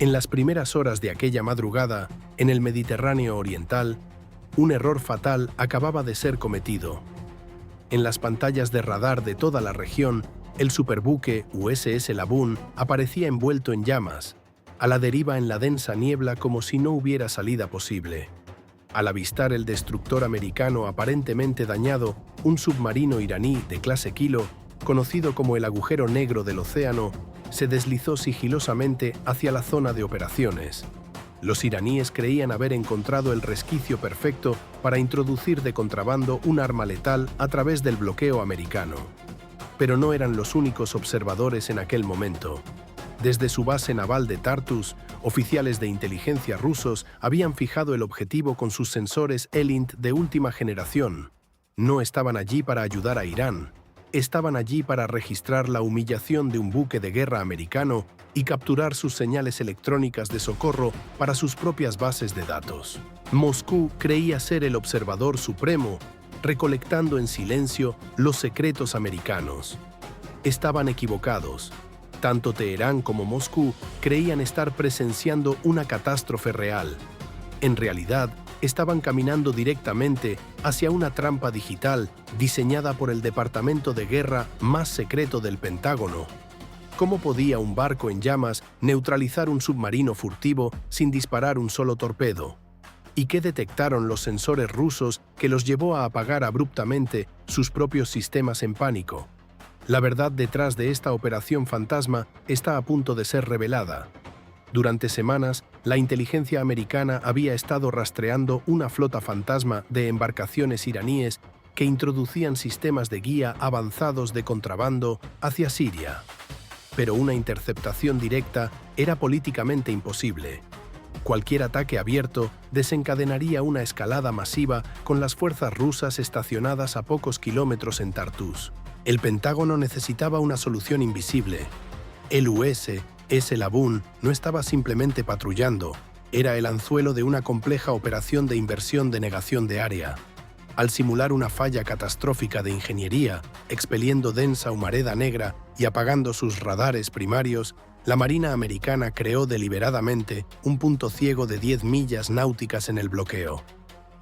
En las primeras horas de aquella madrugada, en el Mediterráneo Oriental, un error fatal acababa de ser cometido. En las pantallas de radar de toda la región, el superbuque USS Laboon aparecía envuelto en llamas, a la deriva en la densa niebla como si no hubiera salida posible. Al avistar el destructor americano aparentemente dañado, un submarino iraní de clase Kilo, conocido como el agujero negro del océano, se deslizó sigilosamente hacia la zona de operaciones. Los iraníes creían haber encontrado el resquicio perfecto para introducir de contrabando un arma letal a través del bloqueo americano. Pero no eran los únicos observadores en aquel momento. Desde su base naval de Tartus, oficiales de inteligencia rusos habían fijado el objetivo con sus sensores ELINT de última generación. No estaban allí para ayudar a Irán. Estaban allí para registrar la humillación de un buque de guerra americano y capturar sus señales electrónicas de socorro para sus propias bases de datos. Moscú creía ser el observador supremo, recolectando en silencio los secretos americanos. Estaban equivocados. Tanto Teherán como Moscú creían estar presenciando una catástrofe real. En realidad, estaban caminando directamente hacia una trampa digital diseñada por el departamento de guerra más secreto del Pentágono. ¿Cómo podía un barco en llamas neutralizar un submarino furtivo sin disparar un solo torpedo? ¿Y qué detectaron los sensores rusos que los llevó a apagar abruptamente sus propios sistemas en pánico? La verdad detrás de esta operación fantasma está a punto de ser revelada. Durante semanas, la inteligencia americana había estado rastreando una flota fantasma de embarcaciones iraníes que introducían sistemas de guía avanzados de contrabando hacia Siria. Pero una interceptación directa era políticamente imposible. Cualquier ataque abierto desencadenaría una escalada masiva con las fuerzas rusas estacionadas a pocos kilómetros en Tartus. El Pentágono necesitaba una solución invisible. El USS Laboon no estaba simplemente patrullando, era el anzuelo de una compleja operación de inversión de negación de área. Al simular una falla catastrófica de ingeniería, expeliendo densa humareda negra y apagando sus radares primarios, la Marina americana creó deliberadamente un punto ciego de 10 millas náuticas en el bloqueo.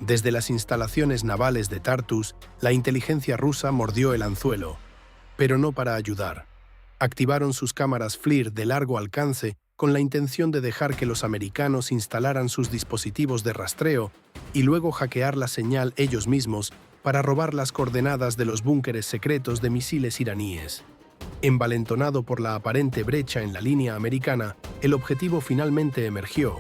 Desde las instalaciones navales de Tartus, la inteligencia rusa mordió el anzuelo, pero no para ayudar. Activaron sus cámaras FLIR de largo alcance con la intención de dejar que los americanos instalaran sus dispositivos de rastreo y luego hackear la señal ellos mismos para robar las coordenadas de los búnkeres secretos de misiles iraníes. Envalentonado por la aparente brecha en la línea americana, el objetivo finalmente emergió.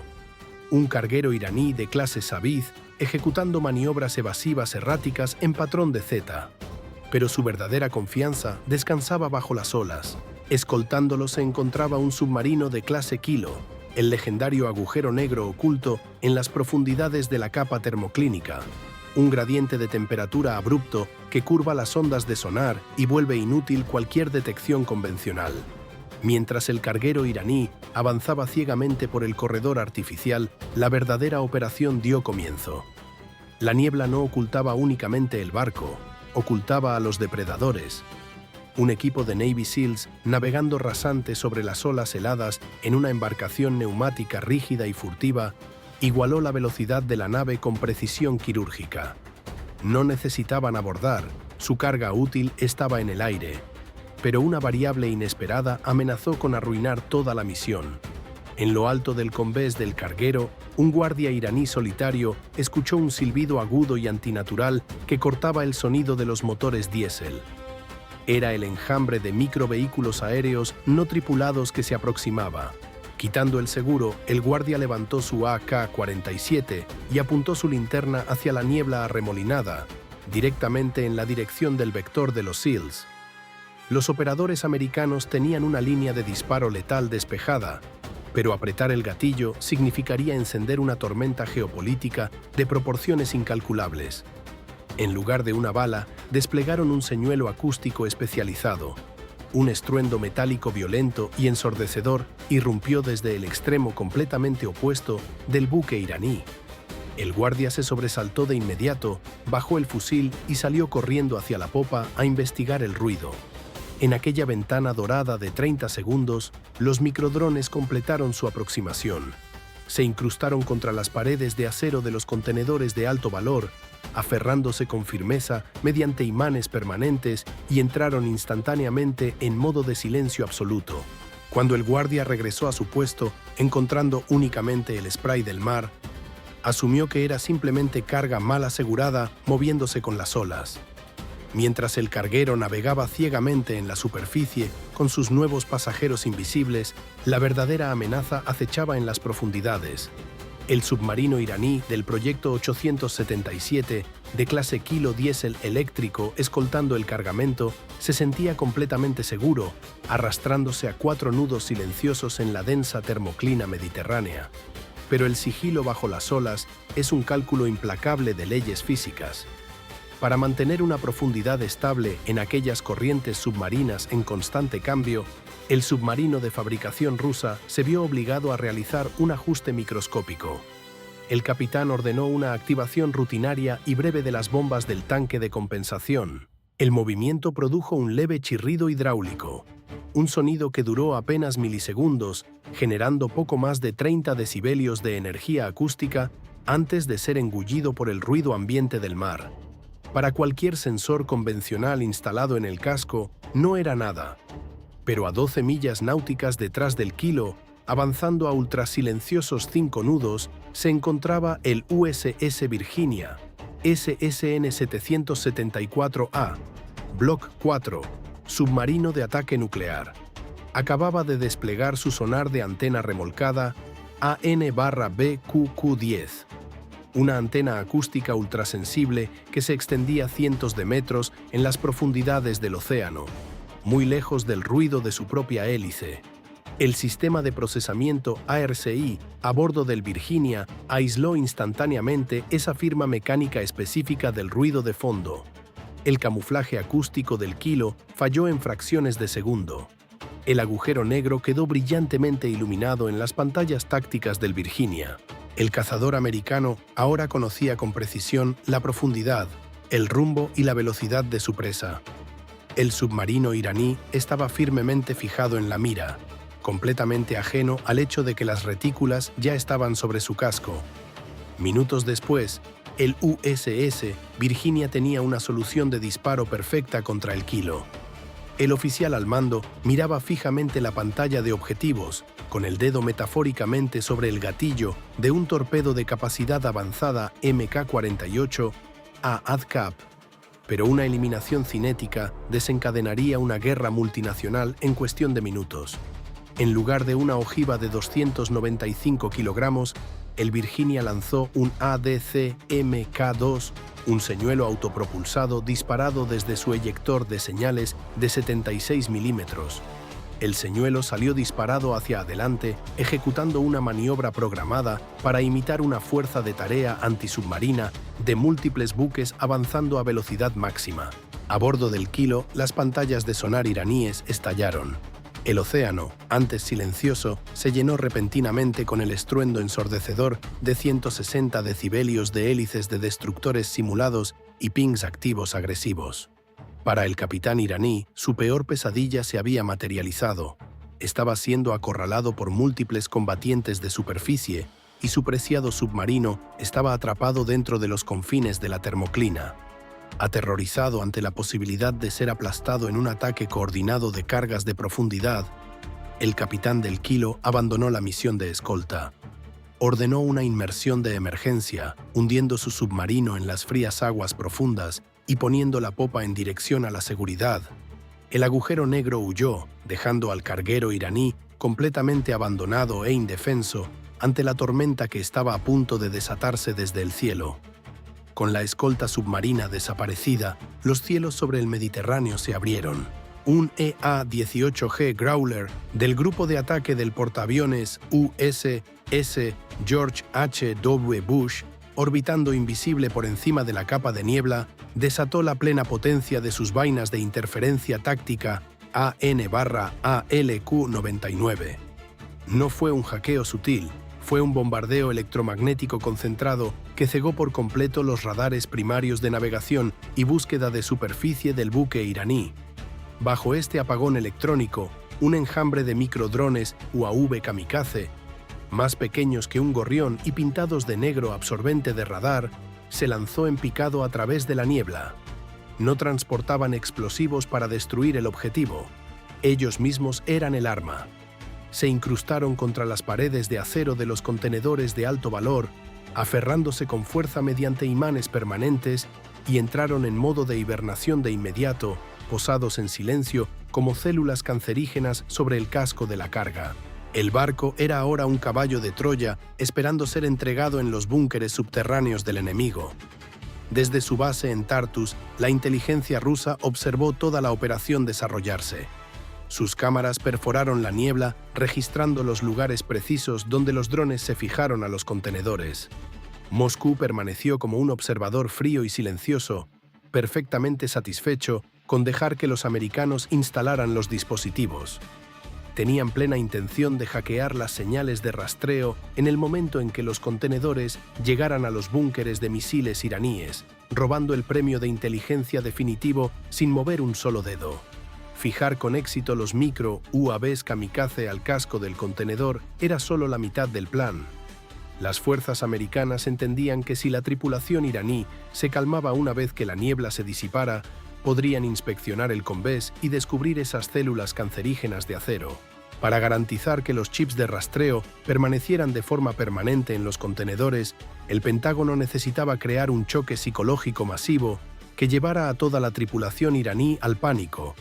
Un carguero iraní de clase Sabith ejecutando maniobras evasivas erráticas en patrón de Z. Pero su verdadera confianza descansaba bajo las olas. Escoltándolo se encontraba un submarino de clase Kilo, el legendario agujero negro oculto en las profundidades de la capa termoclínica, un gradiente de temperatura abrupto que curva las ondas de sonar y vuelve inútil cualquier detección convencional. Mientras el carguero iraní avanzaba ciegamente por el corredor artificial, la verdadera operación dio comienzo. La niebla no ocultaba únicamente el barco, ocultaba a los depredadores. Un equipo de Navy SEALs, navegando rasante sobre las olas heladas en una embarcación neumática rígida y furtiva, igualó la velocidad de la nave con precisión quirúrgica. No necesitaban abordar, su carga útil estaba en el aire. Pero una variable inesperada amenazó con arruinar toda la misión. En lo alto del combés del carguero, un guardia iraní solitario escuchó un silbido agudo y antinatural que cortaba el sonido de los motores diésel. Era el enjambre de microvehículos aéreos no tripulados que se aproximaba. Quitando el seguro, el guardia levantó su AK-47 y apuntó su linterna hacia la niebla arremolinada, directamente en la dirección del vector de los SEALs. Los operadores americanos tenían una línea de disparo letal despejada, pero apretar el gatillo significaría encender una tormenta geopolítica de proporciones incalculables. En lugar de una bala, desplegaron un señuelo acústico especializado. Un estruendo metálico violento y ensordecedor irrumpió desde el extremo completamente opuesto del buque iraní. El guardia se sobresaltó de inmediato, bajó el fusil y salió corriendo hacia la popa a investigar el ruido. En aquella ventana dorada de 30 segundos, los microdrones completaron su aproximación. Se incrustaron contra las paredes de acero de los contenedores de alto valor, aferrándose con firmeza mediante imanes permanentes y entraron instantáneamente en modo de silencio absoluto. Cuando el guardia regresó a su puesto, encontrando únicamente el spray del mar, asumió que era simplemente carga mal asegurada moviéndose con las olas. Mientras el carguero navegaba ciegamente en la superficie con sus nuevos pasajeros invisibles, la verdadera amenaza acechaba en las profundidades. El submarino iraní del proyecto 877, de clase Kilo diésel eléctrico escoltando el cargamento, se sentía completamente seguro, arrastrándose a 4 nudos silenciosos en la densa termoclina mediterránea. Pero el sigilo bajo las olas es un cálculo implacable de leyes físicas. Para mantener una profundidad estable en aquellas corrientes submarinas en constante cambio, el submarino de fabricación rusa se vio obligado a realizar un ajuste microscópico. El capitán ordenó una activación rutinaria y breve de las bombas del tanque de compensación. El movimiento produjo un leve chirrido hidráulico, un sonido que duró apenas milisegundos, generando poco más de 30 decibelios de energía acústica antes de ser engullido por el ruido ambiente del mar. Para cualquier sensor convencional instalado en el casco, no era nada. Pero a 12 millas náuticas detrás del Kilo, avanzando a ultrasilenciosos 5 nudos, se encontraba el USS Virginia, SSN 774A, Block 4, submarino de ataque nuclear. Acababa de desplegar su sonar de antena remolcada AN/BQQ-10. Una antena acústica ultrasensible que se extendía cientos de metros en las profundidades del océano, muy lejos del ruido de su propia hélice. El sistema de procesamiento ARCI a bordo del Virginia aisló instantáneamente esa firma mecánica específica del ruido de fondo. El camuflaje acústico del Kilo falló en fracciones de segundo. El agujero negro quedó brillantemente iluminado en las pantallas tácticas del Virginia. El cazador americano ahora conocía con precisión la profundidad, el rumbo y la velocidad de su presa. El submarino iraní estaba firmemente fijado en la mira, completamente ajeno al hecho de que las retículas ya estaban sobre su casco. Minutos después, el USS Virginia tenía una solución de disparo perfecta contra el Kilo. El oficial al mando miraba fijamente la pantalla de objetivos, con el dedo metafóricamente sobre el gatillo de un torpedo de capacidad avanzada Mk-48 a ADCAP, pero una eliminación cinética desencadenaría una guerra multinacional en cuestión de minutos. En lugar de una ojiva de 295 kilogramos, el Virginia lanzó un ADC-MK2, un señuelo autopropulsado disparado desde su eyector de señales de 76 milímetros. El señuelo salió disparado hacia adelante, ejecutando una maniobra programada para imitar una fuerza de tarea antisubmarina de múltiples buques avanzando a velocidad máxima. A bordo del Kilo, las pantallas de sonar iraníes estallaron. El océano, antes silencioso, se llenó repentinamente con el estruendo ensordecedor de 160 decibelios de hélices de destructores simulados y pings activos agresivos. Para el capitán iraní, su peor pesadilla se había materializado. Estaba siendo acorralado por múltiples combatientes de superficie y su preciado submarino estaba atrapado dentro de los confines de la termoclina. Aterrorizado ante la posibilidad de ser aplastado en un ataque coordinado de cargas de profundidad, el capitán del Kilo abandonó la misión de escolta. Ordenó una inmersión de emergencia, hundiendo su submarino en las frías aguas profundas y poniendo la popa en dirección a la seguridad. El agujero negro huyó, dejando al carguero iraní completamente abandonado e indefenso ante la tormenta que estaba a punto de desatarse desde el cielo. Con la escolta submarina desaparecida, los cielos sobre el Mediterráneo se abrieron. Un EA-18G Growler del grupo de ataque del portaaviones USS George H.W. Bush, orbitando invisible por encima de la capa de niebla, desató la plena potencia de sus vainas de interferencia táctica AN/ALQ-99. No fue un hackeo sutil, fue un bombardeo electromagnético concentrado que cegó por completo los radares primarios de navegación y búsqueda de superficie del buque iraní. Bajo este apagón electrónico, un enjambre de microdrones UAV kamikaze, más pequeños que un gorrión y pintados de negro absorbente de radar, se lanzó en picado a través de la niebla. No transportaban explosivos para destruir el objetivo. Ellos mismos eran el arma. Se incrustaron contra las paredes de acero de los contenedores de alto valor, aferrándose con fuerza mediante imanes permanentes, y entraron en modo de hibernación de inmediato, posados en silencio como células cancerígenas sobre el casco de la carga. El barco era ahora un caballo de Troya esperando ser entregado en los búnkeres subterráneos del enemigo. Desde su base en Tartus, la inteligencia rusa observó toda la operación desarrollarse. Sus cámaras perforaron la niebla, registrando los lugares precisos donde los drones se fijaron a los contenedores. Moscú permaneció como un observador frío y silencioso, perfectamente satisfecho con dejar que los americanos instalaran los dispositivos. Tenían plena intención de hackear las señales de rastreo en el momento en que los contenedores llegaran a los búnkeres de misiles iraníes, robando el premio de inteligencia definitivo sin mover un solo dedo. Fijar con éxito los micro-UAVs kamikaze al casco del contenedor era solo la mitad del plan. Las fuerzas americanas entendían que si la tripulación iraní se calmaba una vez que la niebla se disipara, podrían inspeccionar el convés y descubrir esas células cancerígenas de acero. Para garantizar que los chips de rastreo permanecieran de forma permanente en los contenedores, el Pentágono necesitaba crear un choque psicológico masivo que llevara a toda la tripulación iraní al pánico,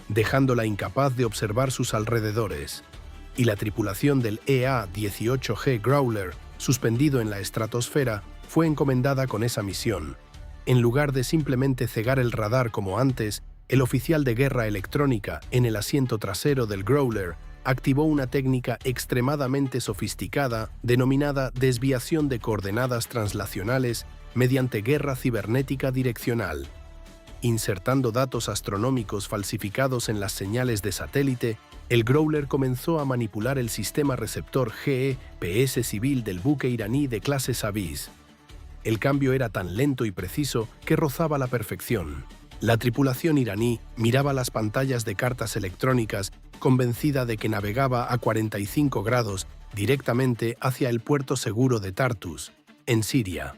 dejándola incapaz de observar sus alrededores. Y la tripulación del EA-18G Growler, suspendido en la estratosfera, fue encomendada con esa misión. En lugar de simplemente cegar el radar como antes, el oficial de guerra electrónica en el asiento trasero del Growler activó una técnica extremadamente sofisticada denominada desviación de coordenadas translacionales mediante guerra cibernética direccional. Insertando datos astronómicos falsificados en las señales de satélite, el Growler comenzó a manipular el sistema receptor GPS civil del buque iraní de clase Saviz. El cambio era tan lento y preciso que rozaba la perfección. La tripulación iraní miraba las pantallas de cartas electrónicas convencida de que navegaba a 45 grados directamente hacia el puerto seguro de Tartus, en Siria.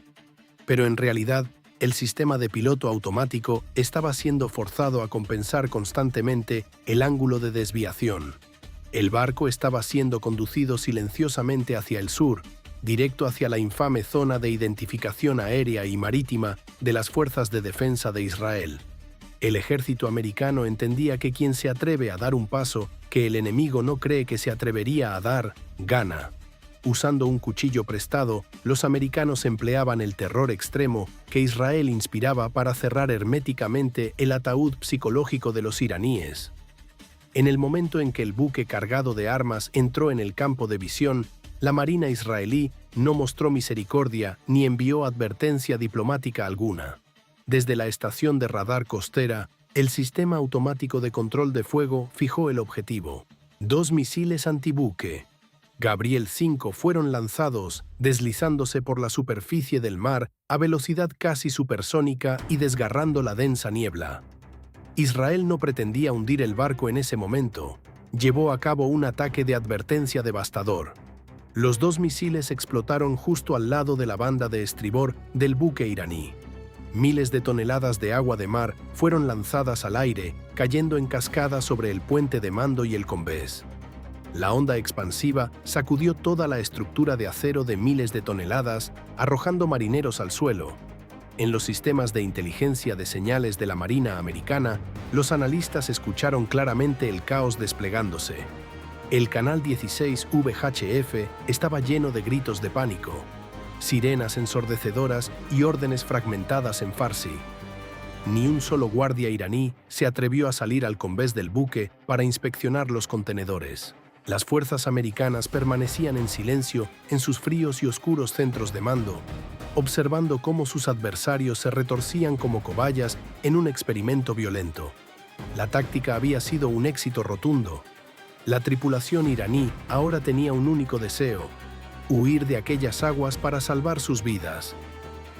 Pero en realidad, el sistema de piloto automático estaba siendo forzado a compensar constantemente el ángulo de desviación. El barco estaba siendo conducido silenciosamente hacia el sur, directo hacia la infame zona de identificación aérea y marítima de las Fuerzas de Defensa de Israel. El ejército americano entendía que quien se atreve a dar un paso que el enemigo no cree que se atrevería a dar, gana. Usando un cuchillo prestado, los americanos empleaban el terror extremo que Israel inspiraba para cerrar herméticamente el ataúd psicológico de los iraníes. En el momento en que el buque cargado de armas entró en el campo de visión, la Marina israelí no mostró misericordia ni envió advertencia diplomática alguna. Desde la estación de radar costera, el sistema automático de control de fuego fijó el objetivo. 2 misiles antibuque Gabriel 5 fueron lanzados, deslizándose por la superficie del mar a velocidad casi supersónica y desgarrando la densa niebla. Israel no pretendía hundir el barco en ese momento. Llevó a cabo un ataque de advertencia devastador. Los 2 misiles explotaron justo al lado de la banda de estribor del buque iraní. Miles de toneladas de agua de mar fueron lanzadas al aire, cayendo en cascada sobre el puente de mando y el convés. La onda expansiva sacudió toda la estructura de acero de miles de toneladas, arrojando marineros al suelo. En los sistemas de inteligencia de señales de la Marina americana, los analistas escucharon claramente el caos desplegándose. El canal 16 VHF estaba lleno de gritos de pánico, sirenas ensordecedoras y órdenes fragmentadas en farsi. Ni un solo guardia iraní se atrevió a salir al convés del buque para inspeccionar los contenedores. Las fuerzas americanas permanecían en silencio en sus fríos y oscuros centros de mando, observando cómo sus adversarios se retorcían como cobayas en un experimento violento. La táctica había sido un éxito rotundo. La tripulación iraní ahora tenía un único deseo: huir de aquellas aguas para salvar sus vidas.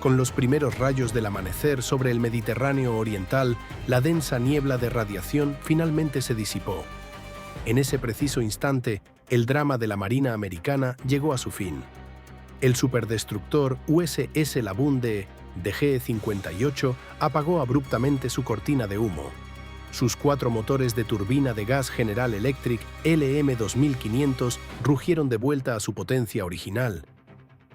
Con los primeros rayos del amanecer sobre el Mediterráneo oriental, la densa niebla de radiación finalmente se disipó. En ese preciso instante, el drama de la Marina americana llegó a su fin. El superdestructor USS Laboon de DG-58 apagó abruptamente su cortina de humo. Sus 4 motores de turbina de gas General Electric LM2500 rugieron de vuelta a su potencia original.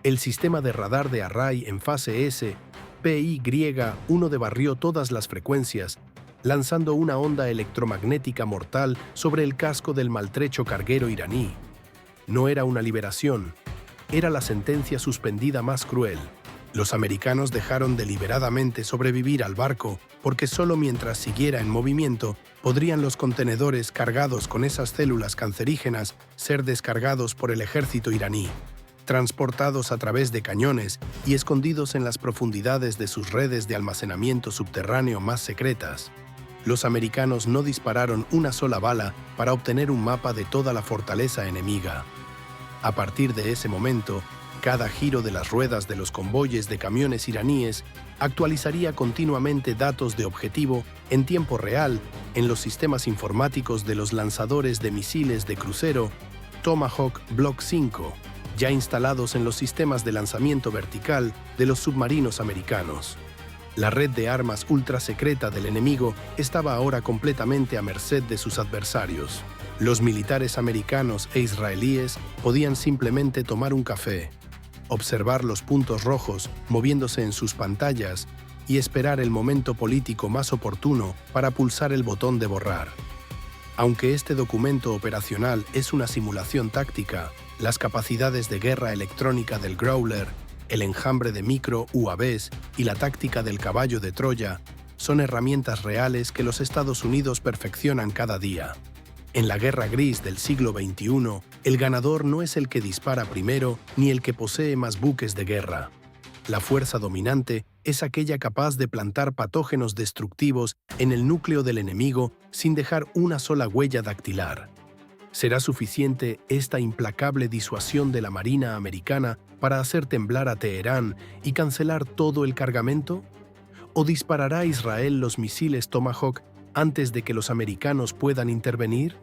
El sistema de radar de Array en fase S, PY-1 debarrió todas las frecuencias, lanzando una onda electromagnética mortal sobre el casco del maltrecho carguero iraní. No era una liberación, era la sentencia suspendida más cruel. Los americanos dejaron deliberadamente sobrevivir al barco porque solo mientras siguiera en movimiento podrían los contenedores cargados con esas células cancerígenas ser descargados por el ejército iraní, transportados a través de cañones y escondidos en las profundidades de sus redes de almacenamiento subterráneo más secretas. Los americanos no dispararon una sola bala para obtener un mapa de toda la fortaleza enemiga. A partir de ese momento, cada giro de las ruedas de los convoyes de camiones iraníes actualizaría continuamente datos de objetivo en tiempo real en los sistemas informáticos de los lanzadores de misiles de crucero Tomahawk Block 5, ya instalados en los sistemas de lanzamiento vertical de los submarinos americanos. La red de armas ultrasecreta del enemigo estaba ahora completamente a merced de sus adversarios. Los militares americanos e israelíes podían simplemente tomar un café, observar los puntos rojos moviéndose en sus pantallas y esperar el momento político más oportuno para pulsar el botón de borrar. Aunque este documento operacional es una simulación táctica, las capacidades de guerra electrónica del Growler, el enjambre de micro-UAVs y la táctica del caballo de Troya son herramientas reales que los Estados Unidos perfeccionan cada día. En la guerra gris del siglo XXI, el ganador no es el que dispara primero ni el que posee más buques de guerra. La fuerza dominante es aquella capaz de plantar patógenos destructivos en el núcleo del enemigo sin dejar una sola huella dactilar. ¿Será suficiente esta implacable disuasión de la Marina americana para hacer temblar a Teherán y cancelar todo el cargamento? ¿O disparará Israel los misiles Tomahawk antes de que los americanos puedan intervenir?